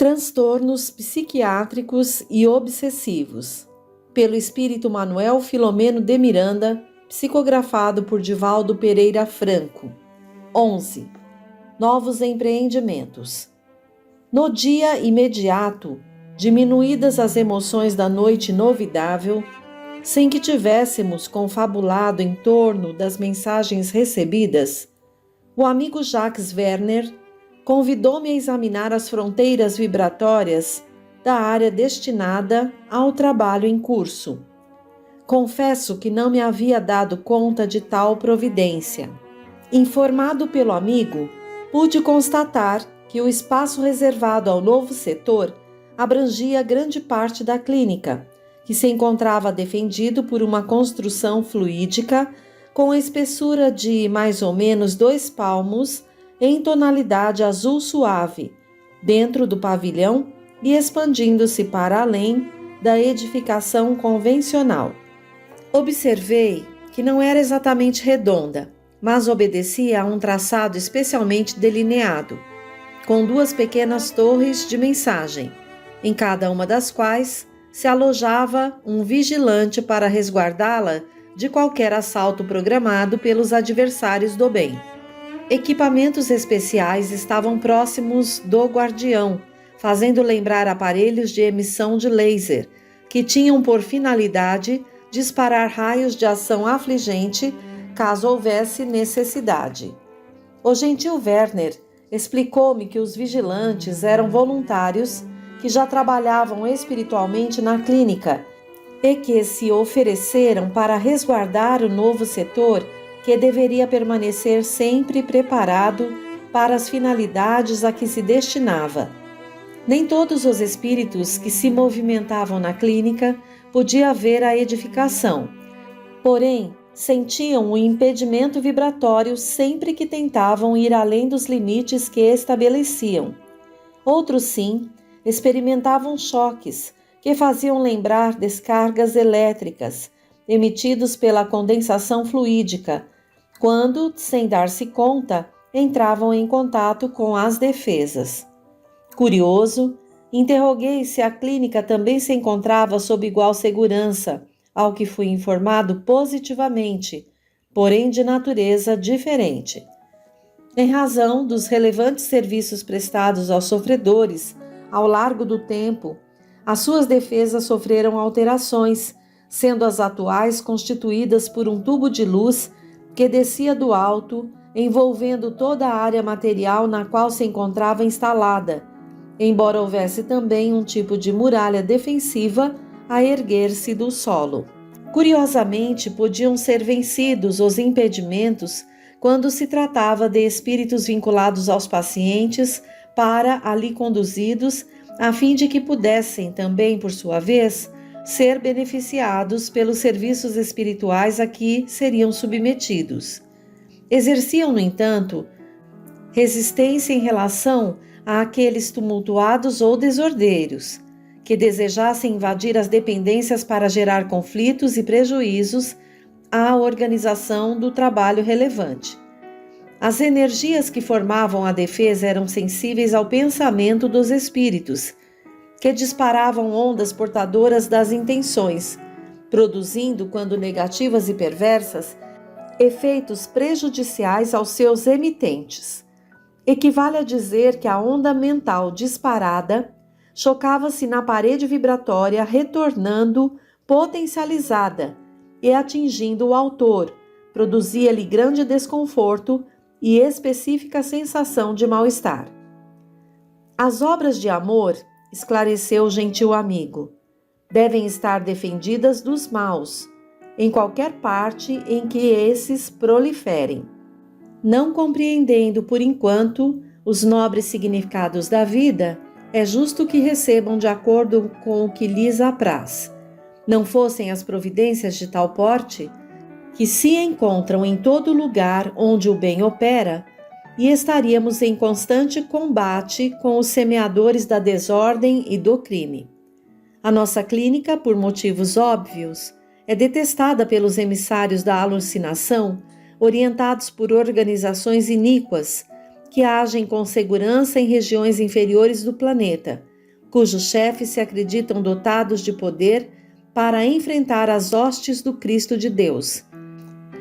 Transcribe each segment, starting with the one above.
Transtornos psiquiátricos e obsessivos, pelo espírito Manuel Filomeno de Miranda, psicografado por Divaldo Pereira Franco. 11. Novos empreendimentos. No dia imediato, diminuídas as emoções da noite inovidável, sem que tivéssemos confabulado em torno das mensagens recebidas, o amigo Jacques Werner convidou-me a examinar as fronteiras vibratórias da área destinada ao trabalho em curso. Confesso que não me havia dado conta de tal providência. Informado pelo amigo, pude constatar que o espaço reservado ao novo setor abrangia grande parte da clínica, que se encontrava defendido por uma construção fluídica com espessura de mais ou menos 2 palmos em tonalidade azul suave, dentro do pavilhão e expandindo-se para além da edificação convencional. Observei que não era exatamente redonda, mas obedecia a um traçado especialmente delineado, com 2 pequenas torres de mensagem, em cada uma das quais se alojava um vigilante para resguardá-la de qualquer assalto programado pelos adversários do bem. Equipamentos especiais estavam próximos do guardião, fazendo lembrar aparelhos de emissão de laser, que tinham por finalidade disparar raios de ação afligente caso houvesse necessidade. O gentil Werner explicou-me que os vigilantes eram voluntários que já trabalhavam espiritualmente na clínica e que se ofereceram para resguardar o novo setor que deveria permanecer sempre preparado para as finalidades a que se destinava. Nem todos os espíritos que se movimentavam na clínica podia ver a edificação, porém sentiam um impedimento vibratório sempre que tentavam ir além dos limites que estabeleciam. Outros, sim, experimentavam choques que faziam lembrar descargas elétricas emitidos pela condensação fluídica, quando, sem dar-se conta, entravam em contato com as defesas. Curioso, interroguei se a clínica também se encontrava sob igual segurança, ao que fui informado positivamente, porém de natureza diferente. Em razão dos relevantes serviços prestados aos sofredores ao largo do tempo, as suas defesas sofreram alterações, sendo as atuais constituídas por um tubo de luz que descia do alto, envolvendo toda a área material na qual se encontrava instalada, embora houvesse também um tipo de muralha defensiva a erguer-se do solo. Curiosamente, podiam ser vencidos os impedimentos quando se tratava de espíritos vinculados aos pacientes para ali conduzidos, a fim de que pudessem também, por sua vez, ser beneficiados pelos serviços espirituais a que seriam submetidos. Exerciam, no entanto, resistência em relação àqueles tumultuados ou desordeiros, que desejassem invadir as dependências para gerar conflitos e prejuízos à organização do trabalho relevante. As energias que formavam a defesa eram sensíveis ao pensamento dos espíritos, que disparavam ondas portadoras das intenções, produzindo, quando negativas e perversas, efeitos prejudiciais aos seus emitentes. Equivale a dizer que a onda mental disparada chocava-se na parede vibratória, retornando potencializada e atingindo o autor, produzia-lhe grande desconforto e específica sensação de mal-estar. As obras de amor, esclareceu o gentil amigo, devem estar defendidas dos maus, em qualquer parte em que esses proliferem. Não compreendendo, por enquanto, os nobres significados da vida, é justo que recebam de acordo com o que lhes apraz. Não fossem as providências de tal porte, que se encontram em todo lugar onde o bem opera, e estaríamos em constante combate com os semeadores da desordem e do crime. A nossa clínica, por motivos óbvios, é detestada pelos emissários da alucinação, orientados por organizações iníquas, que agem com segurança em regiões inferiores do planeta, cujos chefes se acreditam dotados de poder para enfrentar as hostes do Cristo de Deus.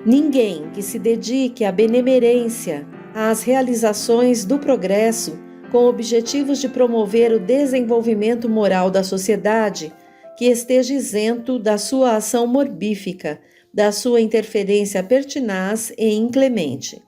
Ninguém que se dedique à benemerência, às realizações do progresso, com objetivos de promover o desenvolvimento moral da sociedade, que esteja isento da sua ação morbífica, da sua interferência pertinaz e inclemente.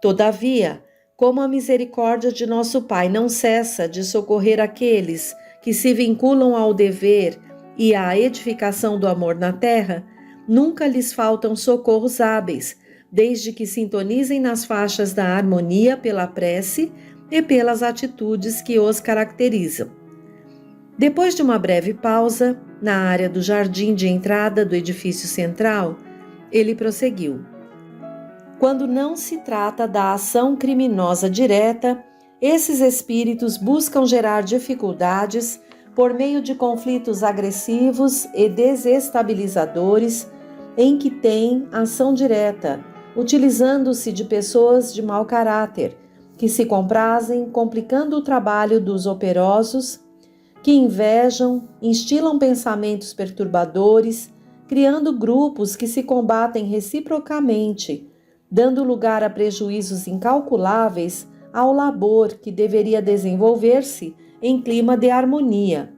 Todavia, como a misericórdia de nosso Pai não cessa de socorrer aqueles que se vinculam ao dever e à edificação do amor na terra, nunca lhes faltam socorros hábeis, desde que sintonizem nas faixas da harmonia pela prece e pelas atitudes que os caracterizam. Depois de uma breve pausa, na área do jardim de entrada do edifício central, ele prosseguiu. Quando não se trata da ação criminosa direta, esses espíritos buscam gerar dificuldades por meio de conflitos agressivos e desestabilizadores em que têm ação direta, utilizando-se de pessoas de mau caráter, que se comprazem complicando o trabalho dos operosos, que invejam, instilam pensamentos perturbadores, criando grupos que se combatem reciprocamente, dando lugar a prejuízos incalculáveis ao labor que deveria desenvolver-se em clima de harmonia.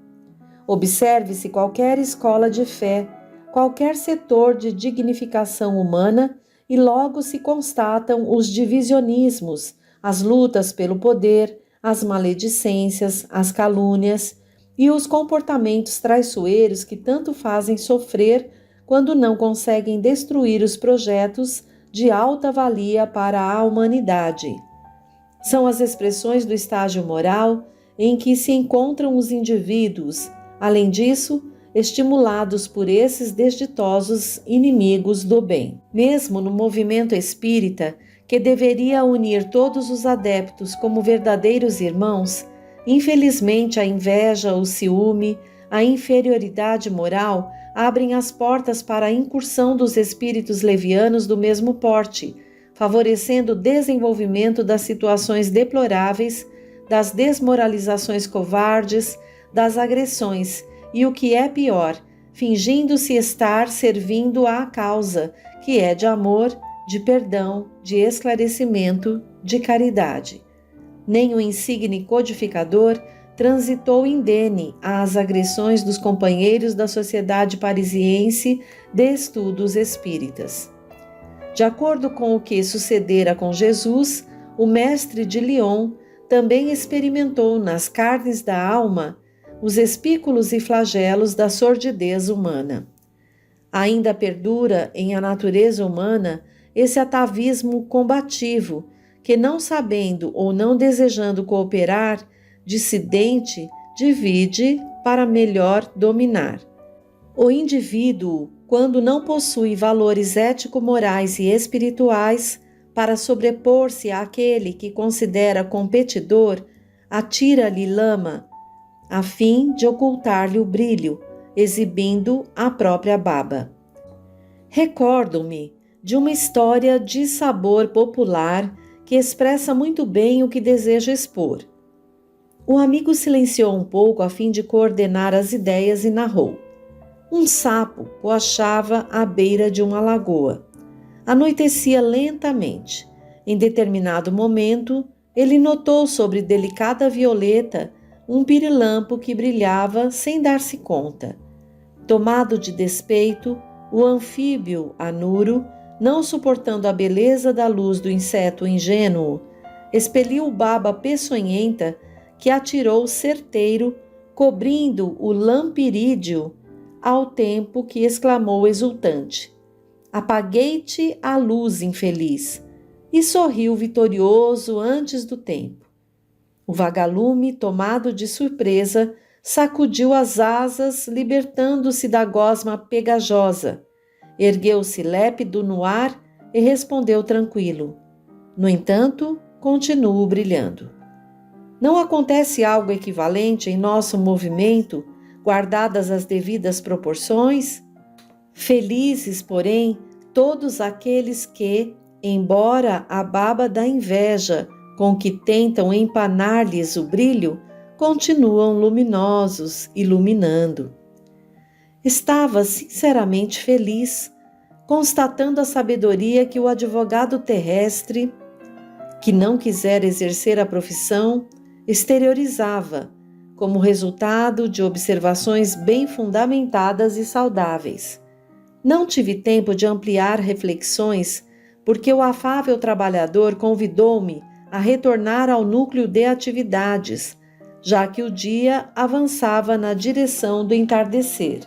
Observe-se qualquer escola de fé, qualquer setor de dignificação humana e logo se constatam os divisionismos, as lutas pelo poder, as maledicências, as calúnias e os comportamentos traiçoeiros que tanto fazem sofrer quando não conseguem destruir os projetos de alta valia para a humanidade. São as expressões do estágio moral em que se encontram os indivíduos, além disso, estimulados por esses desditosos inimigos do bem. Mesmo no movimento espírita, que deveria unir todos os adeptos como verdadeiros irmãos, infelizmente a inveja, o ciúme, a inferioridade moral abrem as portas para a incursão dos espíritos levianos do mesmo porte, favorecendo o desenvolvimento das situações deploráveis, das desmoralizações covardes, das agressões e, o que é pior, fingindo-se estar servindo à causa, que é de amor, de perdão, de esclarecimento, de caridade. Nem o insigne codificador transitou indene às agressões dos companheiros da Sociedade Parisiense de Estudos Espíritas. De acordo com o que sucedera com Jesus, o mestre de Lyon também experimentou nas carnes da alma os espículos e flagelos da sordidez humana. Ainda perdura em a natureza humana esse atavismo combativo que, não sabendo ou não desejando cooperar, dissidente, divide para melhor dominar. O indivíduo, quando não possui valores ético-morais e espirituais para sobrepor-se àquele que considera competidor, atira-lhe lama, a fim de ocultar-lhe o brilho, exibindo a própria baba. Recordo-me de uma história de sabor popular que expressa muito bem o que desejo expor. O amigo silenciou um pouco a fim de coordenar as ideias e narrou. Um sapo coachava à beira de uma lagoa. Anoitecia lentamente. Em determinado momento, ele notou sobre delicada violeta um pirilampo que brilhava sem dar-se conta. Tomado de despeito, o anfíbio anuro, não suportando a beleza da luz do inseto ingênuo, expeliu baba peçonhenta que atirou certeiro, cobrindo o lampirídeo, ao tempo que exclamou exultante: "Apaguei-te a luz, infeliz!" e sorriu vitorioso antes do tempo. O vagalume, tomado de surpresa, sacudiu as asas, libertando-se da gosma pegajosa. Ergueu-se lépido no ar e respondeu tranquilo: "No entanto, continuo brilhando." Não acontece algo equivalente em nosso movimento, guardadas as devidas proporções? Felizes, porém, todos aqueles que, embora a baba da inveja com que tentam empanar-lhes o brilho, continuam luminosos, iluminando. Estava sinceramente feliz, constatando a sabedoria que o advogado terrestre, que não quisera exercer a profissão, exteriorizava, como resultado de observações bem fundamentadas e saudáveis. Não tive tempo de ampliar reflexões, porque o afável trabalhador convidou-me a retornar ao núcleo de atividades, já que o dia avançava na direção do entardecer.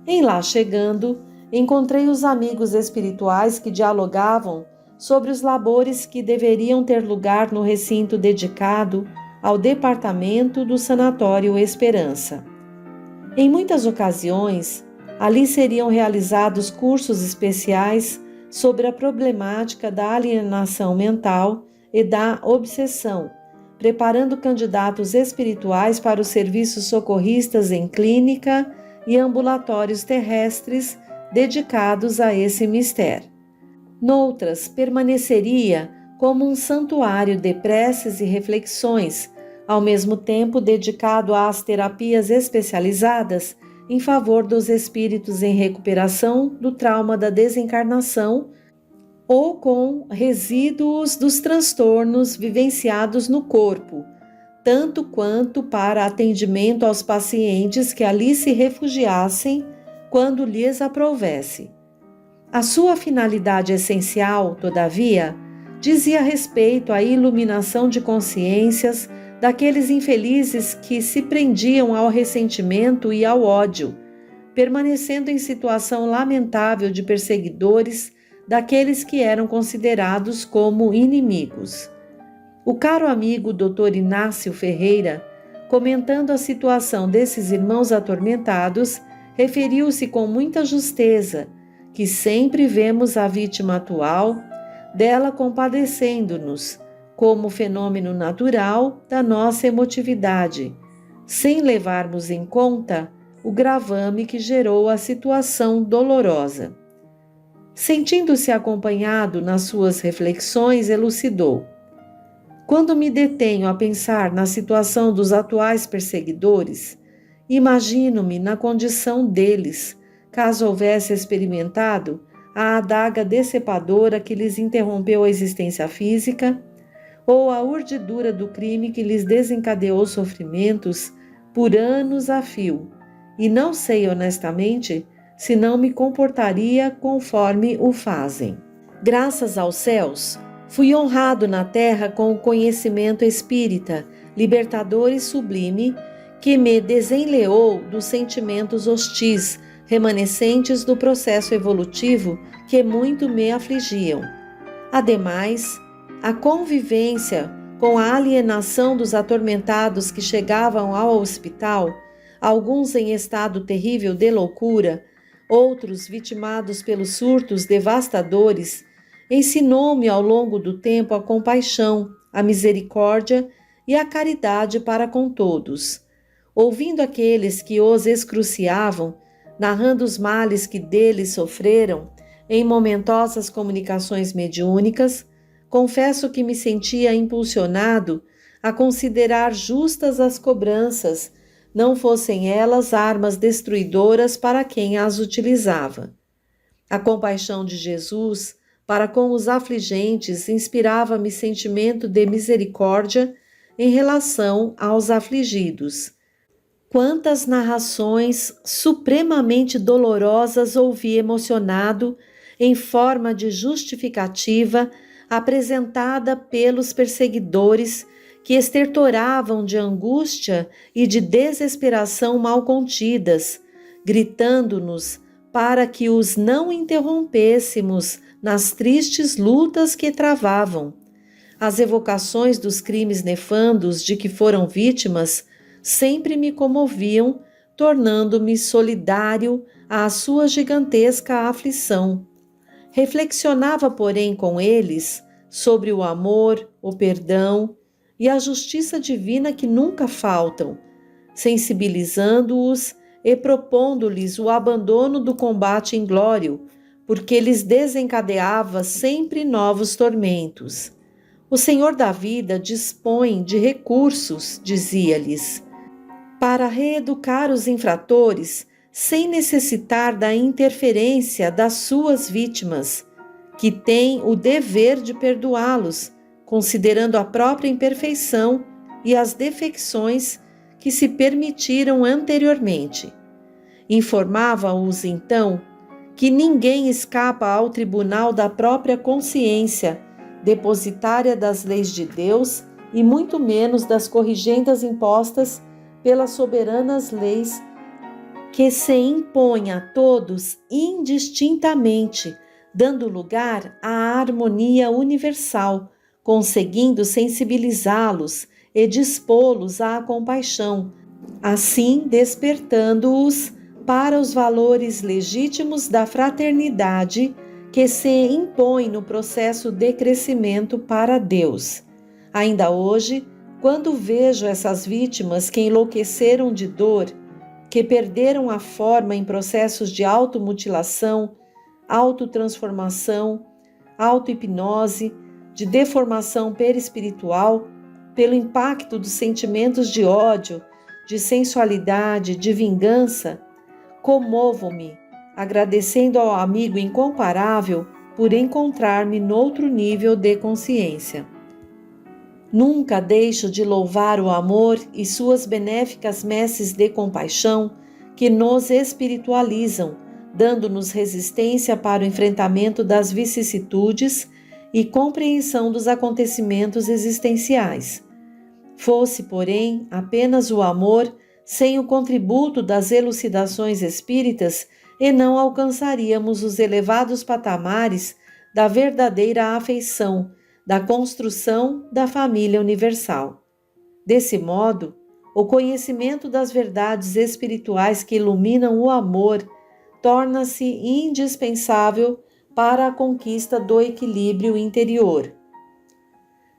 Em lá chegando, encontrei os amigos espirituais que dialogavam sobre os labores que deveriam ter lugar no recinto dedicado ao departamento do Sanatório Esperança. Em muitas ocasiões, ali seriam realizados cursos especiais sobre a problemática da alienação mental e da obsessão, preparando candidatos espirituais para os serviços socorristas em clínica e ambulatórios terrestres dedicados a esse mistério. Noutras, permaneceria como um santuário de preces e reflexões, ao mesmo tempo dedicado às terapias especializadas em favor dos espíritos em recuperação do trauma da desencarnação ou com resíduos dos transtornos vivenciados no corpo, tanto quanto para atendimento aos pacientes que ali se refugiassem quando lhes aprovesse. A sua finalidade essencial, todavia, dizia respeito à iluminação de consciências daqueles infelizes que se prendiam ao ressentimento e ao ódio, permanecendo em situação lamentável de perseguidores daqueles que eram considerados como inimigos. O caro amigo Dr. Inácio Ferreira, comentando a situação desses irmãos atormentados, referiu-se com muita justeza que sempre vemos a vítima atual dela compadecendo-nos como fenômeno natural da nossa emotividade, sem levarmos em conta o gravame que gerou a situação dolorosa. Sentindo-se acompanhado nas suas reflexões, elucidou: quando me detenho a pensar na situação dos atuais perseguidores, imagino-me na condição deles, caso houvesse experimentado a adaga decepadora que lhes interrompeu a existência física, ou a urdidura do crime que lhes desencadeou sofrimentos por anos a fio, e não sei honestamente se não me comportaria conforme o fazem. Graças aos céus, fui honrado na terra com o conhecimento espírita, libertador e sublime, que me desenleou dos sentimentos hostis, remanescentes do processo evolutivo que muito me afligiam. Ademais, a convivência com a alienação dos atormentados que chegavam ao hospital, alguns em estado terrível de loucura, outros vitimados pelos surtos devastadores, ensinou-me ao longo do tempo a compaixão, a misericórdia e a caridade para com todos. Ouvindo aqueles que os excruciavam, narrando os males que deles sofreram em momentosas comunicações mediúnicas, confesso que me sentia impulsionado a considerar justas as cobranças, não fossem elas armas destruidoras para quem as utilizava. A compaixão de Jesus para com os afligentes inspirava-me sentimento de misericórdia em relação aos afligidos. Quantas narrações supremamente dolorosas ouvi emocionado em forma de justificativa apresentada pelos perseguidores que estertoravam de angústia e de desesperação mal contidas, gritando-nos para que os não interrompêssemos nas tristes lutas que travavam. As evocações dos crimes nefandos de que foram vítimas sempre me comoviam, tornando-me solidário à sua gigantesca aflição. Reflexionava, porém, com eles sobre o amor, o perdão e a justiça divina que nunca faltam, sensibilizando-os e propondo-lhes o abandono do combate inglório, porque lhes desencadeava sempre novos tormentos. O Senhor da vida dispõe de recursos, dizia-lhes, para reeducar os infratores sem necessitar da interferência das suas vítimas, que têm o dever de perdoá-los, considerando a própria imperfeição e as defecções que se permitiram anteriormente. Informava-os, então, que ninguém escapa ao tribunal da própria consciência, depositária das leis de Deus e muito menos das corrigendas impostas pelas soberanas leis que se impõem a todos indistintamente, dando lugar à harmonia universal, conseguindo sensibilizá-los e dispô-los à compaixão, assim despertando-os para os valores legítimos da fraternidade que se impõe no processo de crescimento para Deus. Ainda hoje, quando vejo essas vítimas que enlouqueceram de dor, que perderam a forma em processos de automutilação, autotransformação, auto-hipnose, de deformação perispiritual, pelo impacto dos sentimentos de ódio, de sensualidade, de vingança, comovo-me, agradecendo ao amigo incomparável por encontrar-me noutro nível de consciência. Nunca deixo de louvar o amor e suas benéficas messes de compaixão que nos espiritualizam, dando-nos resistência para o enfrentamento das vicissitudes e compreensão dos acontecimentos existenciais. Fosse, porém, apenas o amor, sem o contributo das elucidações espíritas, e não alcançaríamos os elevados patamares da verdadeira afeição, da construção da família universal. Desse modo, o conhecimento das verdades espirituais que iluminam o amor torna-se indispensável para a conquista do equilíbrio interior.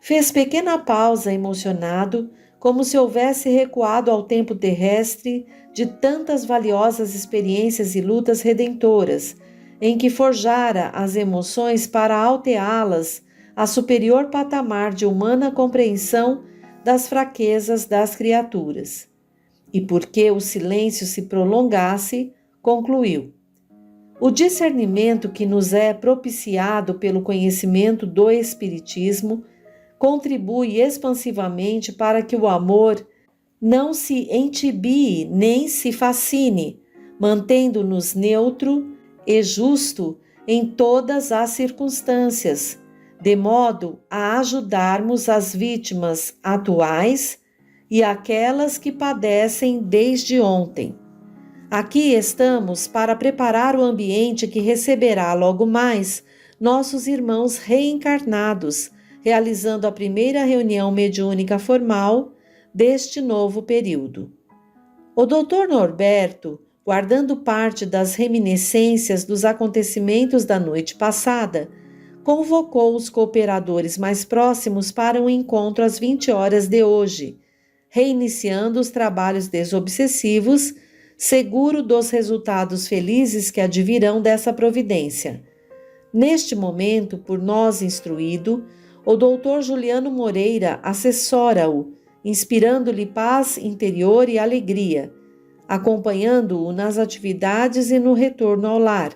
Fez pequena pausa emocionado, como se houvesse recuado ao tempo terrestre de tantas valiosas experiências e lutas redentoras, em que forjara as emoções para alteá-las a superior patamar de humana compreensão das fraquezas das criaturas. E porque o silêncio se prolongasse, concluiu: o discernimento que nos é propiciado pelo conhecimento do Espiritismo contribui expansivamente para que o amor não se entibie nem se fascine, mantendo-nos neutro e justo em todas as circunstâncias, de modo a ajudarmos as vítimas atuais e aquelas que padecem desde ontem. Aqui estamos para preparar o ambiente que receberá logo mais nossos irmãos reencarnados, realizando a primeira reunião mediúnica formal deste novo período. O Dr. Norberto, guardando parte das reminiscências dos acontecimentos da noite passada, convocou os cooperadores mais próximos para um encontro às 20 horas de hoje, reiniciando os trabalhos desobsessivos, seguro dos resultados felizes que advirão dessa providência. Neste momento, por nós instruído, o Dr. Juliano Moreira assessora-o, inspirando-lhe paz interior e alegria, acompanhando-o nas atividades e no retorno ao lar,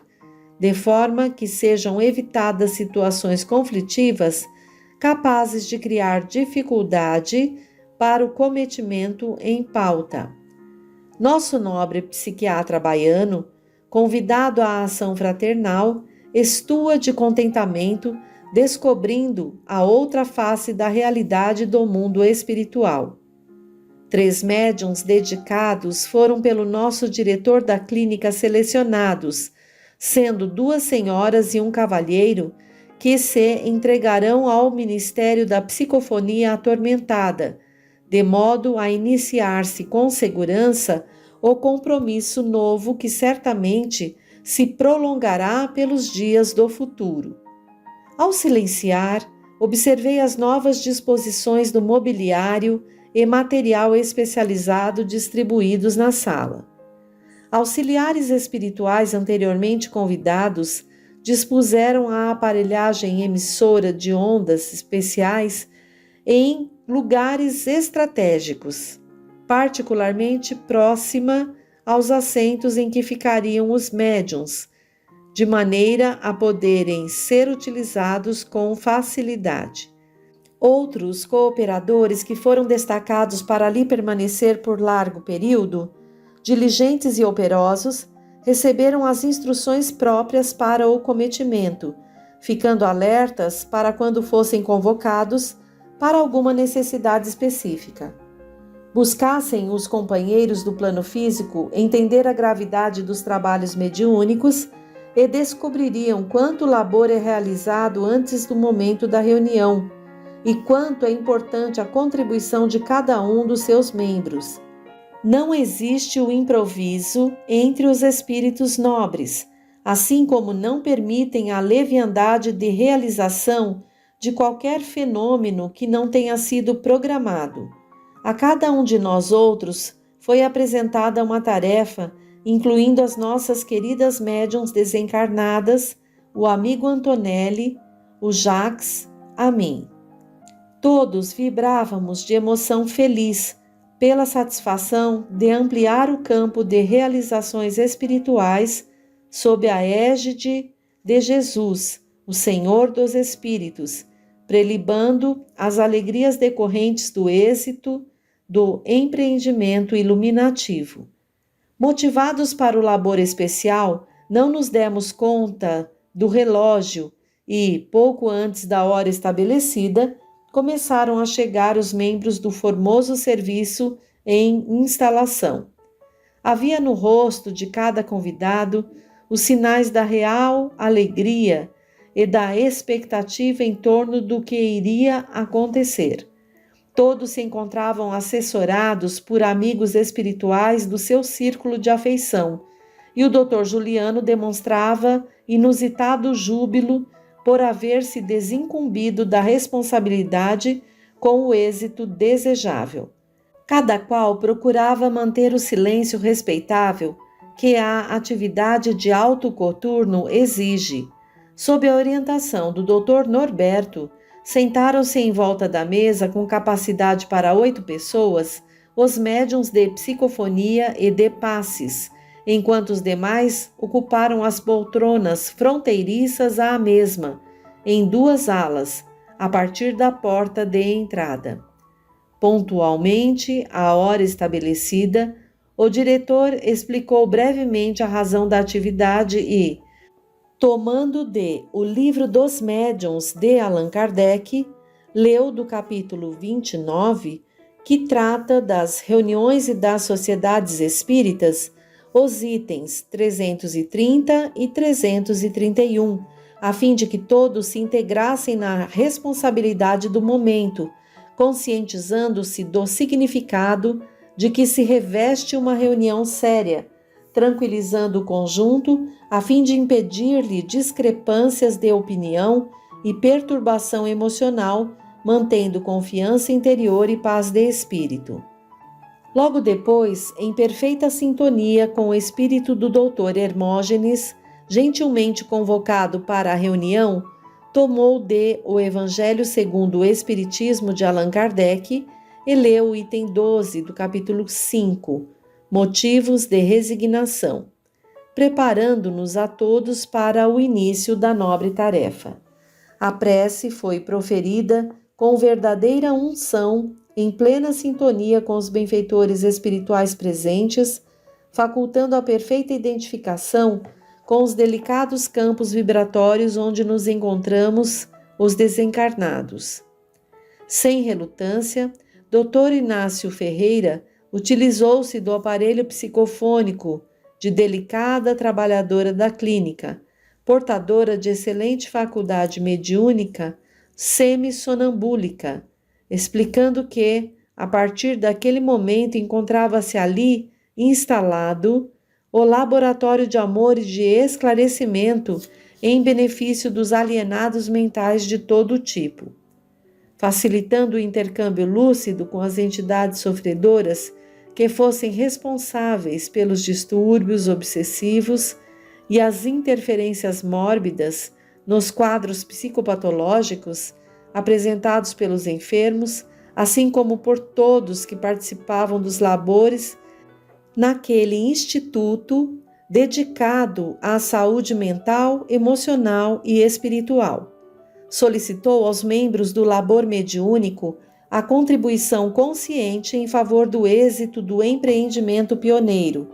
de forma que sejam evitadas situações conflitivas capazes de criar dificuldade para o cometimento em pauta. Nosso nobre psiquiatra baiano, convidado à ação fraternal, estua de contentamento, descobrindo a outra face da realidade do mundo espiritual. 3 médiuns dedicados foram pelo nosso diretor da clínica selecionados, sendo 2 senhoras e um cavalheiro, que se entregarão ao Ministério da Psicofonia Atormentada, de modo a iniciar-se com segurança o compromisso novo que certamente se prolongará pelos dias do futuro. Ao silenciar, observei as novas disposições do mobiliário e material especializado distribuídos na sala. Auxiliares espirituais anteriormente convidados dispuseram a aparelhagem emissora de ondas especiais em lugares estratégicos, particularmente próxima aos assentos em que ficariam os médiuns, de maneira a poderem ser utilizados com facilidade. Outros cooperadores que foram destacados para ali permanecer por largo período, diligentes e operosos, receberam as instruções próprias para o cometimento, ficando alertas para quando fossem convocados para alguma necessidade específica. Buscassem os companheiros do plano físico entender a gravidade dos trabalhos mediúnicos e descobririam quanto labor é realizado antes do momento da reunião e quanto é importante a contribuição de cada um dos seus membros. Não existe o improviso entre os espíritos nobres, assim como não permitem a leviandade de realização de qualquer fenômeno que não tenha sido programado. A cada um de nós outros foi apresentada uma tarefa, incluindo as nossas queridas médiuns desencarnadas, o amigo Antonelli, o Jacques, a mim. Todos vibrávamos de emoção feliz pela satisfação de ampliar o campo de realizações espirituais sob a égide de Jesus, o Senhor dos Espíritos, prelibando as alegrias decorrentes do êxito do empreendimento iluminativo. Motivados para o labor especial, não nos demos conta do relógio e, pouco antes da hora estabelecida, começaram a chegar os membros do formoso serviço em instalação. Havia no rosto de cada convidado os sinais da real alegria e da expectativa em torno do que iria acontecer. Todos se encontravam assessorados por amigos espirituais do seu círculo de afeição, e o Dr. Juliano demonstrava inusitado júbilo por haver se desincumbido da responsabilidade com o êxito desejável. Cada qual procurava manter o silêncio respeitável que a atividade de alto coturno exige. Sob a orientação do Dr. Norberto, sentaram-se em volta da mesa com capacidade para 8 pessoas, os médiuns de psicofonia e de passes, enquanto os demais ocuparam as poltronas fronteiriças à mesma, em 2 alas, a partir da porta de entrada. Pontualmente, à hora estabelecida, o diretor explicou brevemente a razão da atividade e, tomando O Livro dos Médiuns de Allan Kardec, leu do capítulo 29, que trata das reuniões e das sociedades espíritas, os itens 330 e 331, a fim de que todos se integrassem na responsabilidade do momento, conscientizando-se do significado de que se reveste uma reunião séria, tranquilizando o conjunto a fim de impedir-lhe discrepâncias de opinião e perturbação emocional, mantendo confiança interior e paz de espírito. Logo depois, em perfeita sintonia com o espírito do Dr. Hermógenes, gentilmente convocado para a reunião, tomou o Evangelho segundo o Espiritismo de Allan Kardec e leu o item 12 do capítulo 5, Motivos de Resignação, preparando-nos a todos para o início da nobre tarefa. A prece foi proferida com verdadeira unção, em plena sintonia com os benfeitores espirituais presentes, facultando a perfeita identificação com os delicados campos vibratórios onde nos encontramos os desencarnados. Sem relutância, Dr. Inácio Ferreira utilizou-se do aparelho psicofônico de delicada trabalhadora da clínica, portadora de excelente faculdade mediúnica semissonambúlica, explicando que, a partir daquele momento, encontrava-se ali instalado o laboratório de amor e de esclarecimento em benefício dos alienados mentais de todo tipo, facilitando o intercâmbio lúcido com as entidades sofredoras que fossem responsáveis pelos distúrbios obsessivos e as interferências mórbidas nos quadros psicopatológicos apresentados pelos enfermos, assim como por todos que participavam dos labores naquele instituto dedicado à saúde mental, emocional e espiritual. Solicitou aos membros do labor mediúnico a contribuição consciente em favor do êxito do empreendimento pioneiro,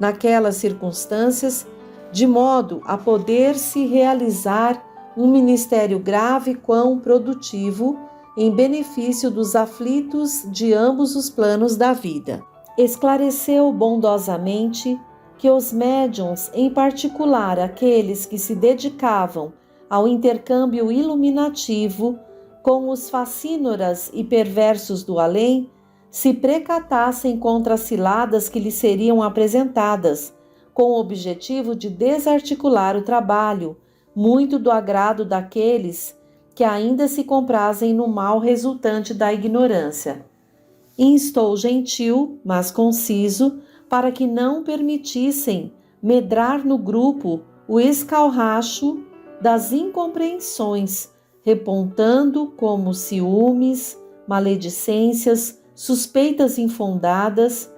naquelas circunstâncias, de modo a poder-se realizar um ministério grave quão produtivo em benefício dos aflitos de ambos os planos da vida. Esclareceu bondosamente que os médiuns, em particular aqueles que se dedicavam ao intercâmbio iluminativo com os facínoras e perversos do além, se precatassem contra as ciladas que lhes seriam apresentadas, com o objetivo de desarticular o trabalho, muito do agrado daqueles que ainda se comprazem no mal resultante da ignorância. Instou gentil, mas conciso, para que não permitissem medrar no grupo o escalracho das incompreensões, repontando como ciúmes, maledicências, suspeitas infundadas,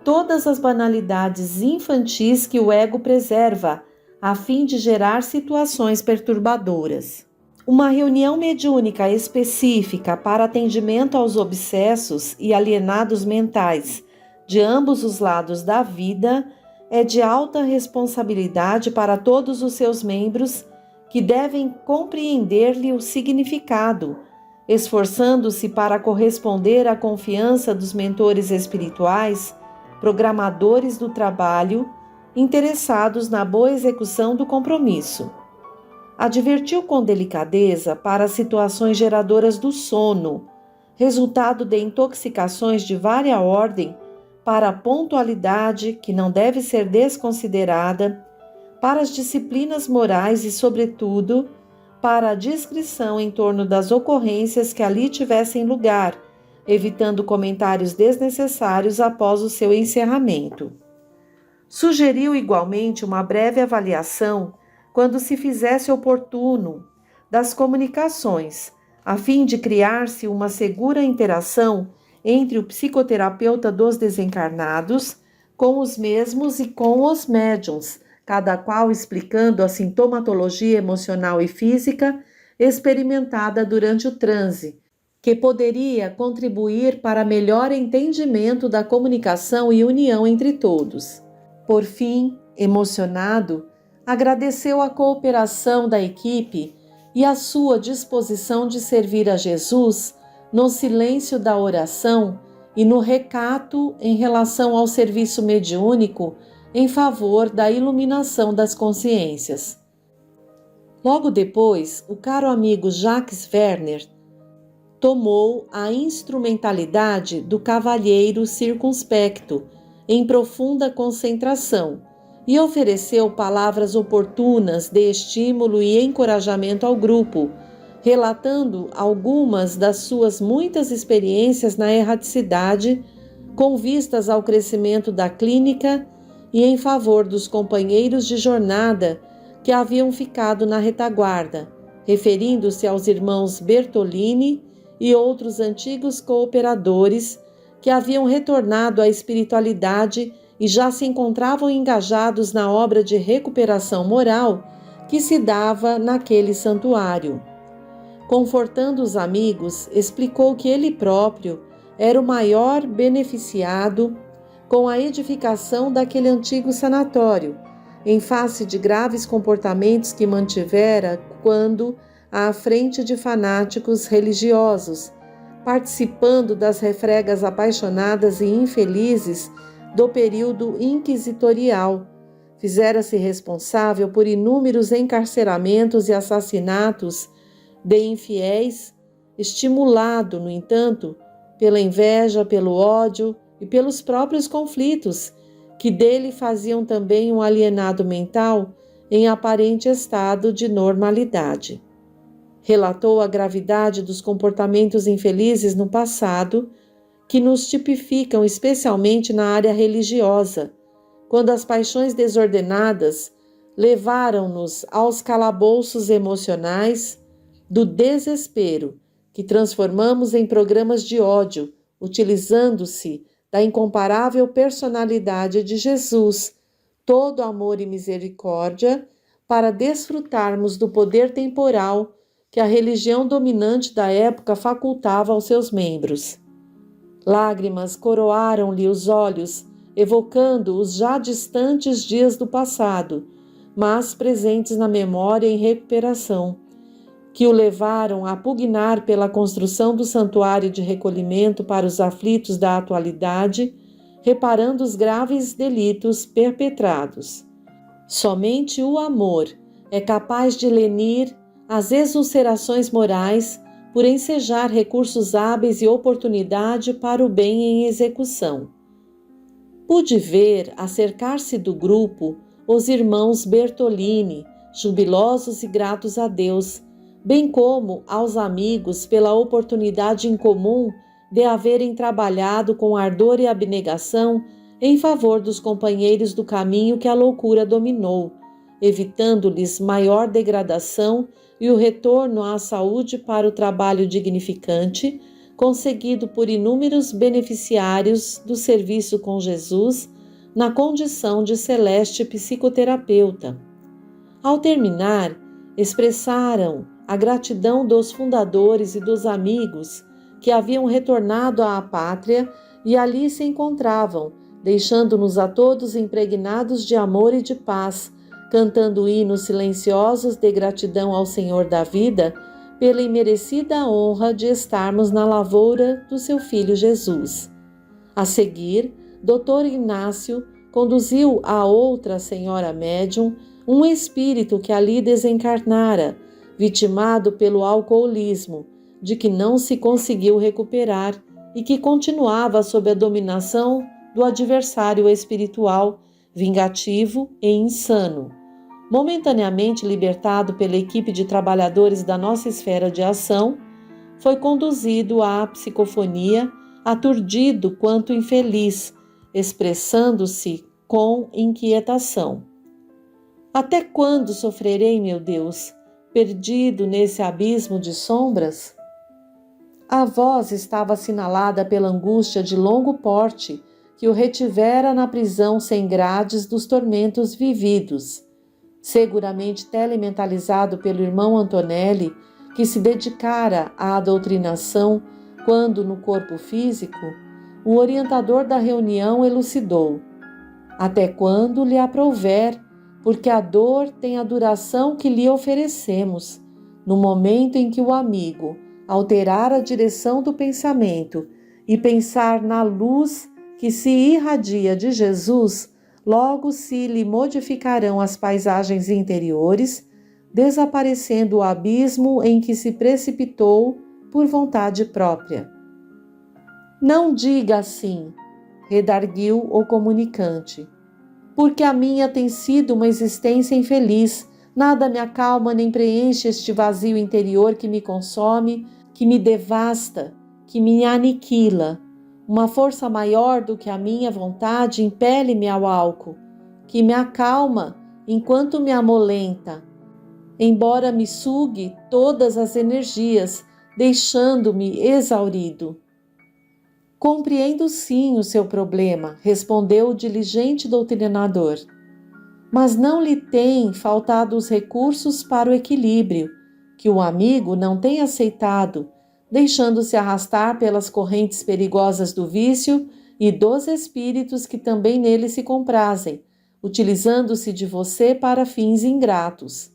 todas as banalidades infantis que o ego preserva, a fim de gerar situações perturbadoras. Uma reunião mediúnica específica para atendimento aos obsessos e alienados mentais de ambos os lados da vida é de alta responsabilidade para todos os seus membros, que devem compreender-lhe o significado, esforçando-se para corresponder à confiança dos mentores espirituais, programadores do trabalho, interessados na boa execução do compromisso. Advertiu com delicadeza para as situações geradoras do sono, resultado de intoxicações de vária ordem, para a pontualidade, que não deve ser desconsiderada, para as disciplinas morais e, sobretudo, para a discrição em torno das ocorrências que ali tivessem lugar, evitando comentários desnecessários após o seu encerramento. Sugeriu igualmente uma breve avaliação, quando se fizesse oportuno, das comunicações, a fim de criar-se uma segura interação entre o psicoterapeuta dos desencarnados com os mesmos e com os médiuns, cada qual explicando a sintomatologia emocional e física experimentada durante o transe, que poderia contribuir para melhor entendimento da comunicação e união entre todos. Por fim, emocionado, agradeceu a cooperação da equipe e a sua disposição de servir a Jesus no silêncio da oração e no recato em relação ao serviço mediúnico em favor da iluminação das consciências. Logo depois, o caro amigo Jacques Werner tomou a instrumentalidade do cavalheiro circunspecto em profunda concentração e ofereceu palavras oportunas de estímulo e encorajamento ao grupo, relatando algumas das suas muitas experiências na erraticidade, com vistas ao crescimento da clínica e em favor dos companheiros de jornada que haviam ficado na retaguarda, referindo-se aos irmãos Bertolini e outros antigos cooperadores que haviam retornado à espiritualidade e já se encontravam engajados na obra de recuperação moral que se dava naquele santuário. Confortando os amigos, explicou que ele próprio era o maior beneficiado com a edificação daquele antigo sanatório, em face de graves comportamentos que mantivera quando à frente de fanáticos religiosos, participando das refregas apaixonadas e infelizes do período inquisitorial. Fizera-se responsável por inúmeros encarceramentos e assassinatos de infiéis, estimulado, no entanto, pela inveja, pelo ódio e pelos próprios conflitos, que dele faziam também um alienado mental em aparente estado de normalidade. Relatou a gravidade dos comportamentos infelizes no passado, que nos tipificam especialmente na área religiosa, quando as paixões desordenadas levaram-nos aos calabouços emocionais do desespero, que transformamos em programas de ódio, utilizando-se da incomparável personalidade de Jesus, todo amor e misericórdia, para desfrutarmos do poder temporal que a religião dominante da época facultava aos seus membros. Lágrimas coroaram-lhe os olhos, evocando os já distantes dias do passado, mas presentes na memória em recuperação, que o levaram a pugnar pela construção do santuário de recolhimento para os aflitos da atualidade, reparando os graves delitos perpetrados. Somente o amor é capaz de lenir as exulcerações morais por ensejar recursos hábeis e oportunidade para o bem em execução. Pude ver acercar-se do grupo os irmãos Bertolini, jubilosos e gratos a Deus, bem como aos amigos pela oportunidade incomum de haverem trabalhado com ardor e abnegação em favor dos companheiros do caminho que a loucura dominou, evitando-lhes maior degradação e o retorno à saúde para o trabalho dignificante, conseguido por inúmeros beneficiários do serviço com Jesus na condição de celeste psicoterapeuta. Ao terminar, expressaram a gratidão dos fundadores e dos amigos que haviam retornado à pátria e ali se encontravam, deixando-nos a todos impregnados de amor e de paz, cantando hinos silenciosos de gratidão ao Senhor da vida pela imerecida honra de estarmos na lavoura do seu Filho Jesus. A seguir, Dr. Inácio conduziu a outra senhora médium, um espírito que ali desencarnara, vitimado pelo alcoolismo, de que não se conseguiu recuperar e que continuava sob a dominação do adversário espiritual, vingativo e insano. Momentaneamente libertado pela equipe de trabalhadores da nossa esfera de ação, foi conduzido à psicofonia, aturdido quanto infeliz, expressando-se com inquietação. Até quando sofrerei, meu Deus, perdido nesse abismo de sombras? A voz estava assinalada pela angústia de longo porte que o retivera na prisão sem grades dos tormentos vividos. Seguramente telementalizado pelo irmão Antonelli, que se dedicara à doutrinação quando no corpo físico, o orientador da reunião elucidou: até quando lhe aprouver, porque a dor tem a duração que lhe oferecemos. No momento em que o amigo alterar a direção do pensamento e pensar na luz que se irradia de Jesus, logo se lhe modificarão as paisagens interiores, desaparecendo o abismo em que se precipitou por vontade própria. Não diga assim, redarguiu o comunicante, porque a minha tem sido uma existência infeliz, nada me acalma nem preenche este vazio interior que me consome, que me devasta, que me aniquila. Uma força maior do que a minha vontade impele-me ao álcool, que me acalma enquanto me amolenta, embora me sugue todas as energias, deixando-me exaurido. Compreendo sim o seu problema, respondeu o diligente doutrinador, mas não lhe têm faltado os recursos para o equilíbrio, que o amigo não tem aceitado, deixando-se arrastar pelas correntes perigosas do vício e dos espíritos que também nele se comprazem, utilizando-se de você para fins ingratos.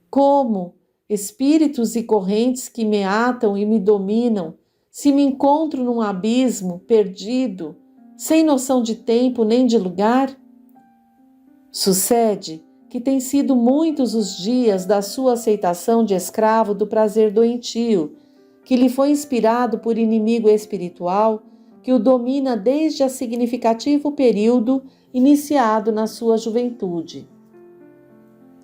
Como espíritos e correntes que me atam e me dominam, se me encontro num abismo, perdido, sem noção de tempo nem de lugar? Sucede que têm sido muitos os dias da sua aceitação de escravo do prazer doentio, que lhe foi inspirado por inimigo espiritual, que o domina desde a significativo período iniciado na sua juventude.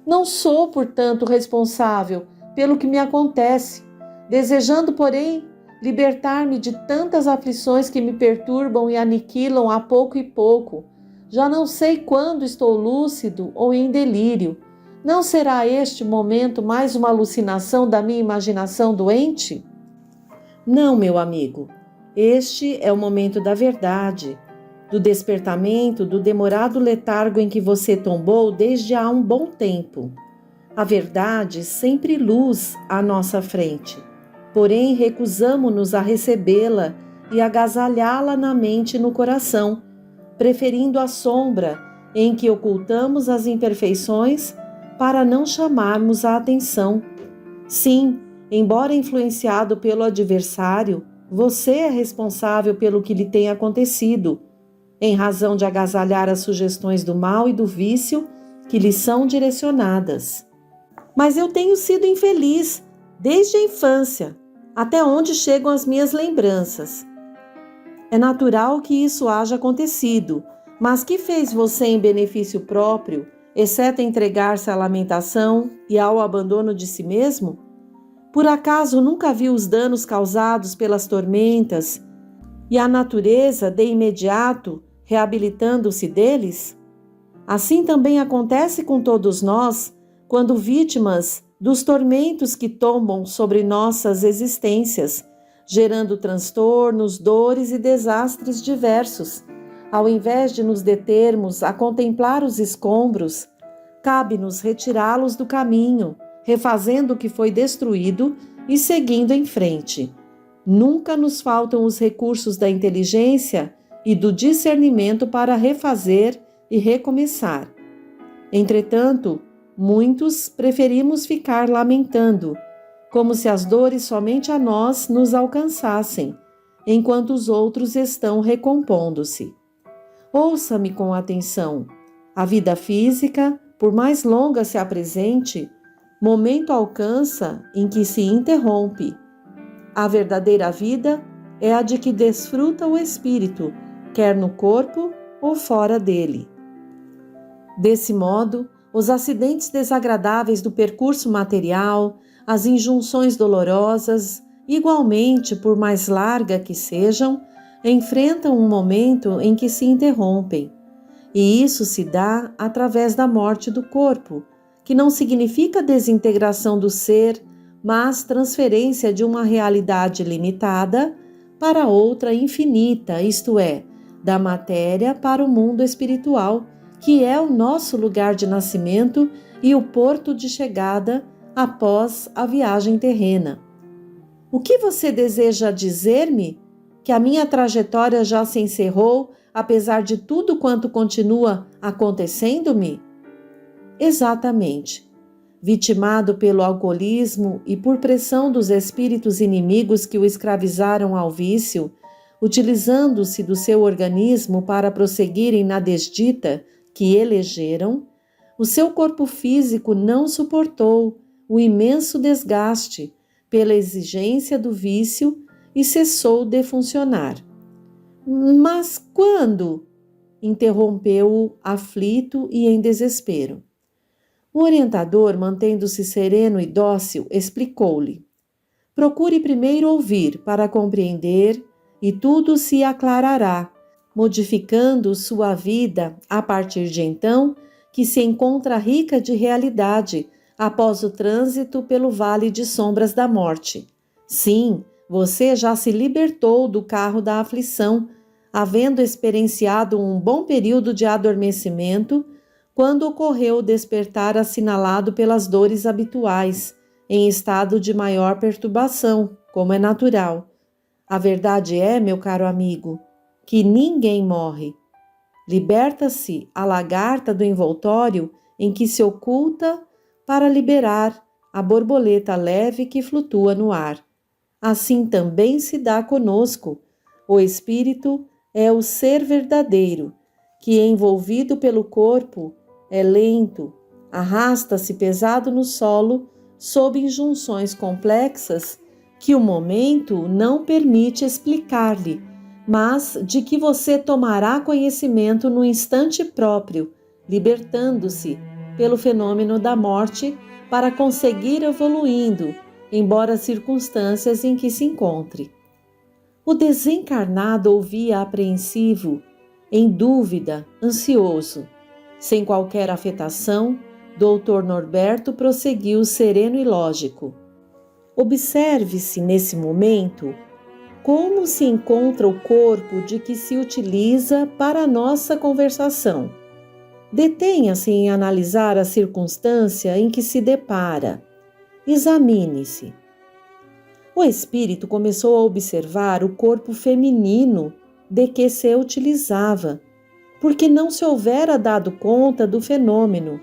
Não sou, portanto, responsável pelo que me acontece, desejando, porém, libertar-me de tantas aflições que me perturbam e aniquilam a pouco e pouco, Já não sei quando estou lúcido ou em delírio. Não será este momento mais uma alucinação da minha imaginação doente? Não, meu amigo. Este é o momento da verdade, do despertamento, do demorado letargo em que você tombou desde há um bom tempo. A verdade sempre luz à nossa frente, porém recusamo-nos a recebê-la e agasalhá-la na mente e no coração, preferindo a sombra em que ocultamos as imperfeições para não chamarmos a atenção. Sim, embora influenciado pelo adversário, você é responsável pelo que lhe tem acontecido, em razão de agasalhar as sugestões do mal e do vício que lhe são direcionadas. Mas eu tenho sido infeliz desde a infância, até onde chegam as minhas lembranças. É natural que isso haja acontecido, mas que fez você em benefício próprio, exceto entregar-se à lamentação e ao abandono de si mesmo? Por acaso nunca viu os danos causados pelas tormentas e a natureza, de imediato, reabilitando-se deles? Assim também acontece com todos nós, quando vítimas dos tormentos que tombam sobre nossas existências, gerando transtornos, dores e desastres diversos. Ao invés de nos determos a contemplar os escombros, cabe-nos retirá-los do caminho, refazendo o que foi destruído e seguindo em frente. Nunca nos faltam os recursos da inteligência e do discernimento para refazer e recomeçar. Entretanto, muitos preferimos ficar lamentando, como se as dores somente a nós nos alcançassem, enquanto os outros estão recompondo-se. Ouça-me com atenção. A vida física, por mais longa se apresente, momento alcança em que se interrompe. A verdadeira vida é a de que desfruta o espírito, quer no corpo ou fora dele. Desse modo, os acidentes desagradáveis do percurso material, as injunções dolorosas, igualmente por mais larga que sejam, enfrentam um momento em que se interrompem. E isso se dá através da morte do corpo, que não significa desintegração do ser, mas transferência de uma realidade limitada para outra infinita, isto é, da matéria para o mundo espiritual, que é o nosso lugar de nascimento e o porto de chegada após a viagem terrena. O que você deseja dizer-me? Que a minha trajetória já se encerrou, apesar de tudo quanto continua acontecendo-me? Exatamente. Vitimado pelo alcoolismo e por pressão dos espíritos inimigos que o escravizaram ao vício, utilizando-se do seu organismo para prosseguirem na desdita que elegeram, o seu corpo físico não suportou o imenso desgaste pela exigência do vício e cessou de funcionar. Mas quando? Interrompeu-o aflito e em desespero. O orientador, mantendo-se sereno e dócil, explicou-lhe: procure primeiro ouvir para compreender e tudo se aclarará, modificando sua vida a partir de então, que se encontra rica de realidade após o trânsito pelo vale de sombras da morte. Sim, você já se libertou do carro da aflição, havendo experienciado um bom período de adormecimento, quando ocorreu o despertar assinalado pelas dores habituais, em estado de maior perturbação, como é natural. A verdade é, meu caro amigo, que ninguém morre. Liberta-se a lagarta do envoltório em que se oculta para liberar a borboleta leve que flutua no ar. Assim também se dá conosco. O espírito é o ser verdadeiro, que, envolvido pelo corpo, é lento, arrasta-se pesado no solo sob injunções complexas que o momento não permite explicar-lhe, mas de que você tomará conhecimento no instante próprio, libertando-se pelo fenômeno da morte para conseguir evoluindo, embora as circunstâncias em que se encontre. O desencarnado ouvia apreensivo Em dúvida, ansioso, sem qualquer afetação, Dr. Norberto prosseguiu sereno e lógico. Observe-se nesse momento como se encontra o corpo de que se utiliza para a nossa conversação. Detenha-se em analisar a circunstância em que se depara. Examine-se. O espírito começou a observar o corpo feminino de que se utilizava, porque não se houvera dado conta do fenômeno,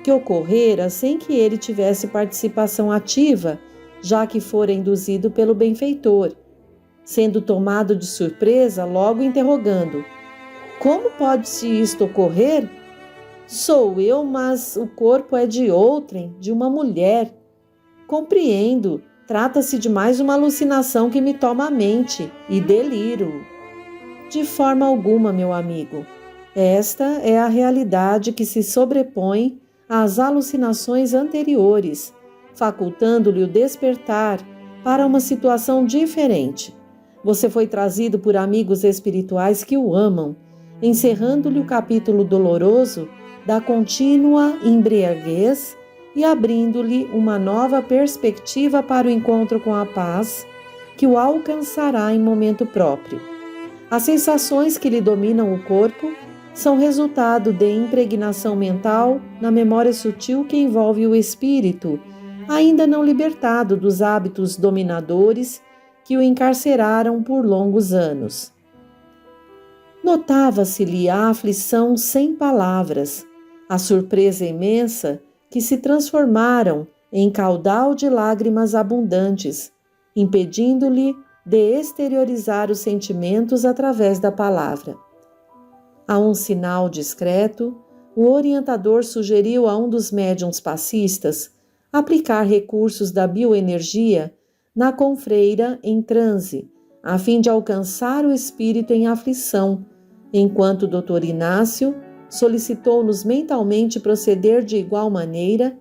que ocorrera sem que ele tivesse participação ativa, já que fora induzido pelo benfeitor, sendo tomado de surpresa, logo interrogando: como pode-se isto ocorrer? Sou eu, mas o corpo é de outrem, de uma mulher. Compreendo, trata-se de mais uma alucinação que me toma a mente e deliro. De forma alguma, meu amigo. Esta é a realidade que se sobrepõe às alucinações anteriores, facultando-lhe o despertar para uma situação diferente. Você foi trazido por amigos espirituais que o amam, encerrando-lhe o capítulo doloroso da contínua embriaguez e abrindo-lhe uma nova perspectiva para o encontro com a paz, que o alcançará em momento próprio. As sensações que lhe dominam o corpo são resultado de impregnação mental na memória sutil que envolve o espírito, ainda não libertado dos hábitos dominadores que o encarceraram por longos anos. Notava-se-lhe a aflição sem palavras, a surpresa imensa que se transformaram em caudal de lágrimas abundantes, impedindo-lhe de exteriorizar os sentimentos através da palavra. A um sinal discreto, o orientador sugeriu a um dos médiuns passistas aplicar recursos da bioenergia na confreira em transe, a fim de alcançar o espírito em aflição, enquanto o Dr. Inácio solicitou-nos mentalmente proceder de igual maneira,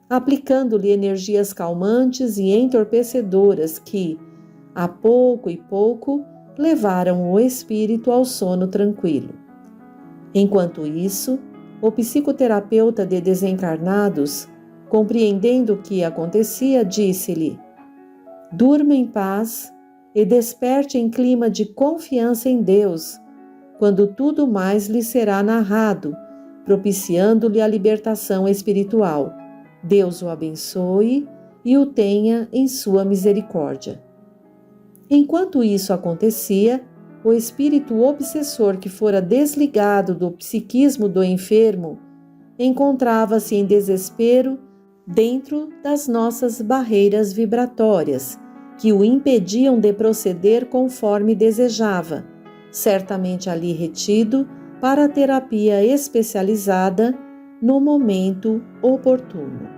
aplicando-lhe energias calmantes e entorpecedoras que, a pouco e pouco, levaram o espírito ao sono tranquilo. Enquanto isso, o psicoterapeuta de desencarnados, compreendendo o que acontecia, disse-lhe: durma em paz e desperte em clima de confiança em Deus, quando tudo mais lhe será narrado, propiciando-lhe a libertação espiritual. Deus o abençoe e o tenha em sua misericórdia. Enquanto isso acontecia, o espírito obsessor que fora desligado do psiquismo do enfermo encontrava-se em desespero dentro das nossas barreiras vibratórias, que o impediam de proceder conforme desejava, certamente ali retido para a terapia especializada no momento oportuno.